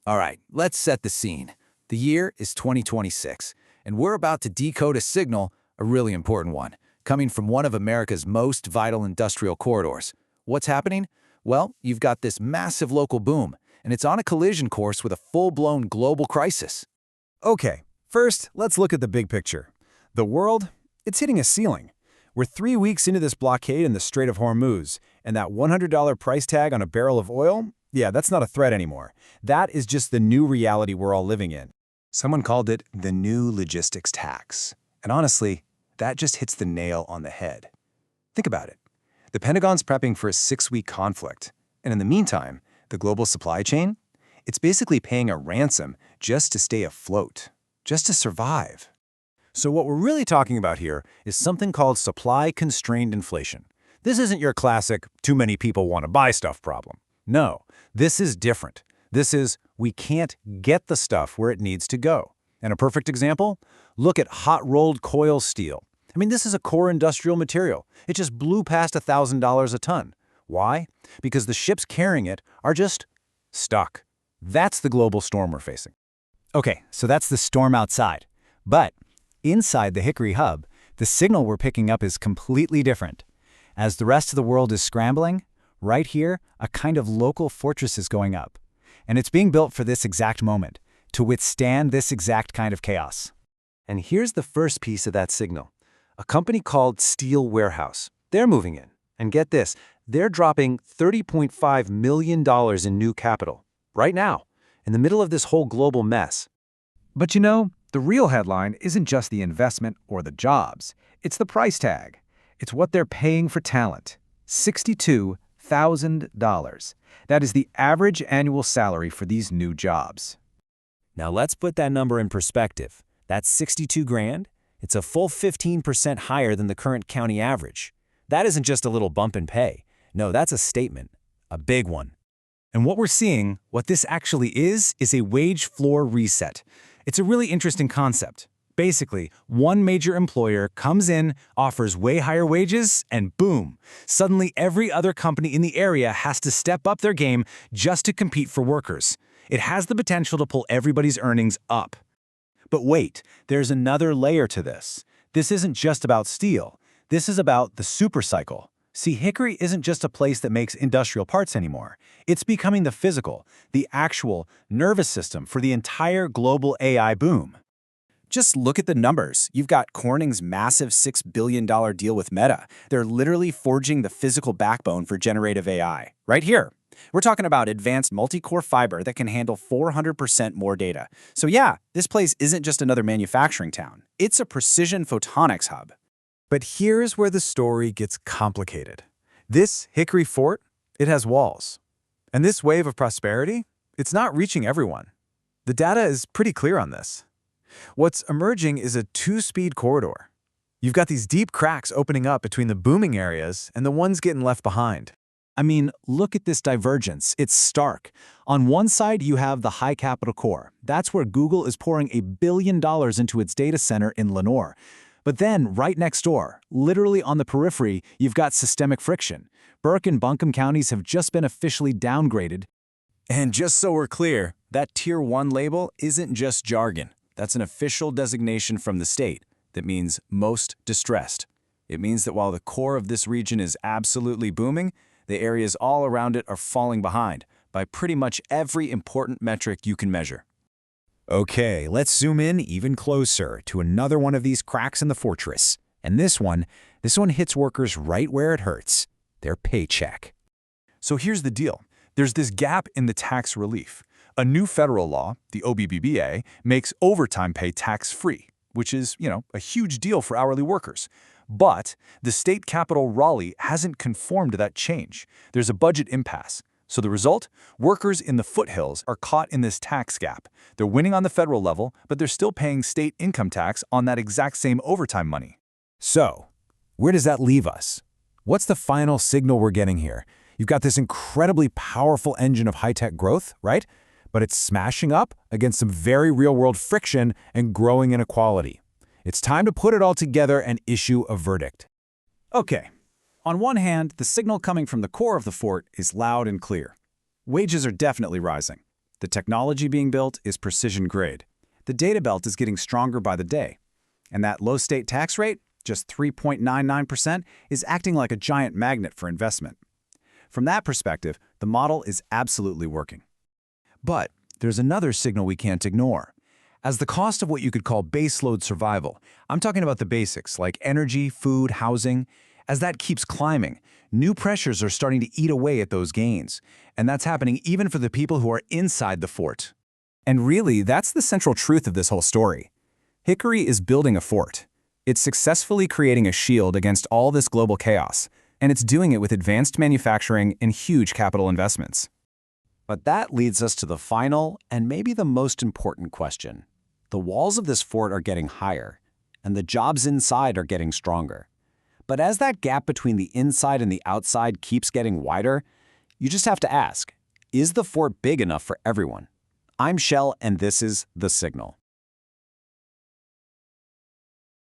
All right, let's set the scene. The year is 2026, and we're about to decode a signal, a really important one, coming from one of America's most vital industrial corridors. What's happening? Well, you've got this massive local boom, and it's on a collision course with a full-blown global crisis. Okay, first, let's look at the big picture. The world, it's hitting a ceiling. We're 3 weeks into this blockade in the Strait of Hormuz, and that $100 price tag on a barrel of oil, yeah, that's not a threat anymore. That is just the new reality we're all living in. Someone called it the new logistics tax. And honestly, that just hits the nail on the head. Think about it. The Pentagon's prepping for a 6-week conflict. And in the meantime, the global supply chain, it's basically paying a ransom just to stay afloat, just to survive. So what we're really talking about here is something called supply-constrained inflation. This isn't your classic, too many people want to buy stuff problem. No, this is different. This is, we can't get the stuff where it needs to go. And a perfect example? Look at hot-rolled coil steel. I mean, this is a core industrial material. It just blew past $1,000 a ton. Why? Because the ships carrying it are just stuck. That's the global storm we're facing. Okay, so that's the storm outside. But inside the Hickory hub, the signal we're picking up is completely different. As the rest of the world is scrambling, right here, a kind of local fortress is going up. And it's being built for this exact moment, to withstand this exact kind of chaos. And here's the first piece of that signal. A company called Steel Warehouse. They're moving in. And get this, they're dropping $30.5 million in new capital. Right now, in the middle of this whole global mess. But you know, the real headline isn't just the investment or the jobs. It's the price tag. It's what they're paying for talent. $62,000. That is the average annual salary for these new jobs. Now let's put that number in perspective. That's 62 grand. It's a full 15% higher than the current county average. That isn't just a little bump in pay. No, that's a statement. A big one. And what we're seeing, what this actually is a wage floor reset. It's a really interesting concept. Basically, one major employer comes in, offers way higher wages, and boom, suddenly every other company in the area has to step up their game just to compete for workers. It has the potential to pull everybody's earnings up. But wait, there's another layer to this. This isn't just about steel. This is about the supercycle. See, Hickory isn't just a place that makes industrial parts anymore. It's becoming the physical, the actual nervous system for the entire global AI boom. Just look at the numbers. You've got Corning's massive $6 billion deal with Meta. They're literally forging the physical backbone for generative AI. Right here. We're talking about advanced multi-core fiber that can handle 400% more data. So yeah, this place isn't just another manufacturing town. It's a precision photonics hub. But here's where the story gets complicated. This Hickory fort, it has walls. And this wave of prosperity, it's not reaching everyone. The data is pretty clear on this. What's emerging is a 2-speed corridor. You've got these deep cracks opening up between the booming areas and the ones getting left behind. I mean, look at this divergence. It's stark. On one side, you have the high capital core. That's where Google is pouring $1 billion into its data center in Lenore. But then, right next door, literally on the periphery, you've got systemic friction. Burke and Buncombe counties have just been officially downgraded. And just so we're clear, that Tier 1 label isn't just jargon. That's an official designation from the state that means most distressed. It means that while the core of this region is absolutely booming, the areas all around it are falling behind by pretty much every important metric you can measure. Okay, let's zoom in even closer to another one of these cracks in the fortress. And this one hits workers right where it hurts, their paycheck. So here's the deal. There's this gap in the tax relief. A new federal law, the OBBBA, makes overtime pay tax-free, which is, a huge deal for hourly workers. But the state capital, Raleigh, hasn't conformed to that change. There's a budget impasse. So the result? Workers in the Foothills are caught in this tax gap. They're winning on the federal level, but they're still paying state income tax on that exact same overtime money. So, where does that leave us? What's the final signal we're getting here? You've got this incredibly powerful engine of high-tech growth, right? But it's smashing up against some very real-world friction and growing inequality. It's time to put it all together and issue a verdict. Okay. On one hand, the signal coming from the core of the fort is loud and clear. Wages are definitely rising. The technology being built is precision grade. The data belt is getting stronger by the day. And that low state tax rate, just 3.99%, is acting like a giant magnet for investment. From that perspective, the model is absolutely working. But there's another signal we can't ignore. As the cost of what you could call baseload survival, I'm talking about the basics like energy, food, housing, as that keeps climbing, new pressures are starting to eat away at those gains. And that's happening even for the people who are inside the fort. And really, that's the central truth of this whole story. Hickory is building a fort. It's successfully creating a shield against all this global chaos, and it's doing it with advanced manufacturing and huge capital investments. But that leads us to the final and maybe the most important question. The walls of this fort are getting higher, and the jobs inside are getting stronger. But as that gap between the inside and the outside keeps getting wider, you just have to ask, is the fort big enough for everyone? I'm Shell, and this is The Signal.